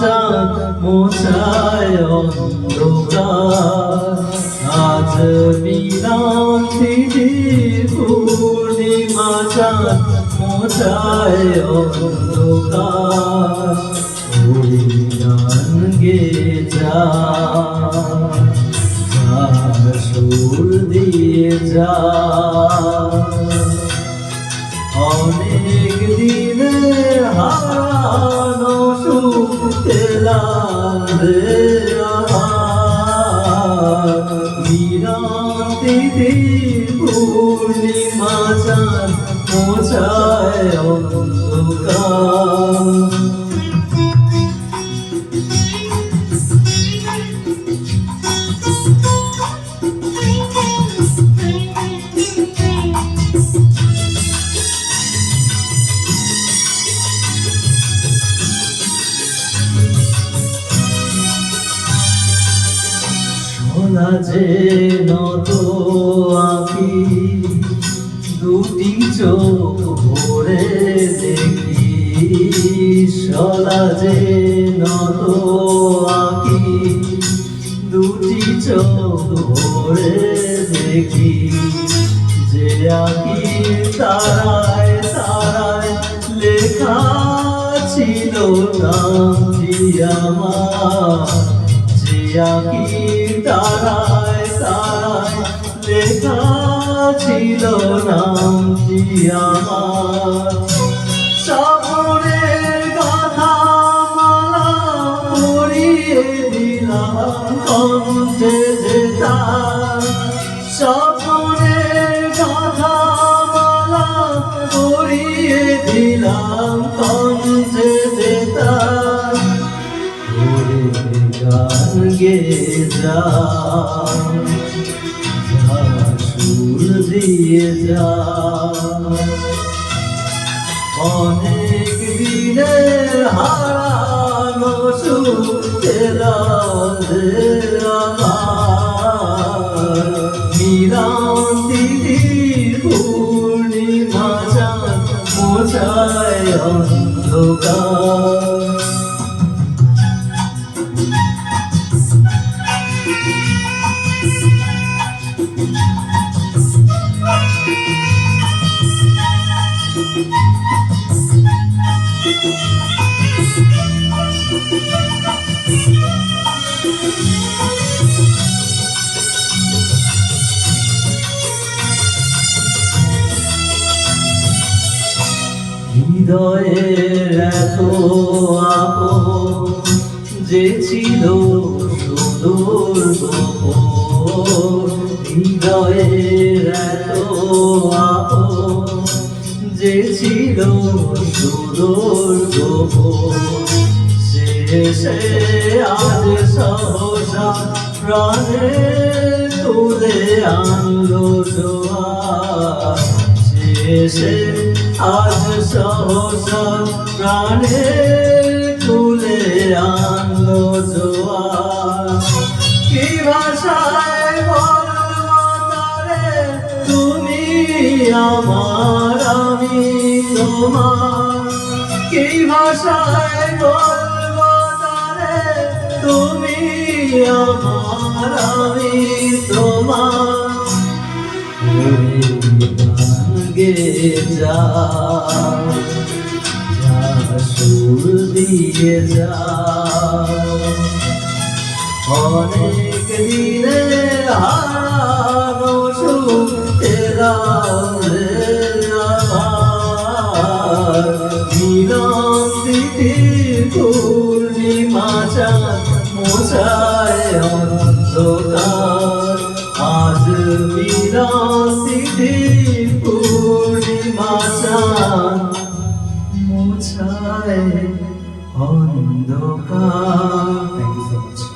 চাঁদ মোছায় অন্ধকার আজ বিরান্তি পূর্ণিমা চাঁদ মোছায় অন্ধকার ওই গান গে যা সুর দিয়ে যা অনেক দিনের হারানো সুখ পেলাম রে আমার বিরান্তি পূর্ণিমা চাঁদ মোছায় অন্ধকার যে নত আঁকি দুটি চোখ ভরে দেখি সলা যে নত আঁকি দুটি চোখ ভরে দেখি যে আঁকি তারায় তারায় লেখা ছিল নামটি আমার যে আঁকি তারায় তারায় লেখা ছিল নামটি আমার স্বপ্নের কথা মালা পরিয়ে দিলাম কণ্ঠে যেটা স্বপ্নের কথা মালা পরিয়ে দিলাম কণ্ঠে যেটা গান গে যা সুর দিয়ে যা অনেক দিনের হারানো সুখ পেলাম রে আমার বিরান্তি পূর্ণিমা চাঁদ মোছায় অন্ধকার হৃদয়ের এত আপন যে ছিল সুদূর গোপন হৃদয়ের এত আপন যে ছিল সুদূর গোপন সে আজ সহসা প্রাণে তুলে আনলো জোয়ার সে আজ সহসা প্রাণে তুলে আনলো জোয়ার কি ভাষায় বলবো তারে তুমি আমার আমি তোমার কি ভাষায় বলবো তারে তুমি আমার আমি তোমার গে যা সুর দিয়ে যা অনেক দিনের হারানো সুখ পেলাম রে আমার বিরান্তি পূর্ণিমা চাঁদ মোছায় অন্ধকার আজ বিরান্তি পূর্ণিমা চাঁদ মোছায় অন্ধকার। Thank you so much.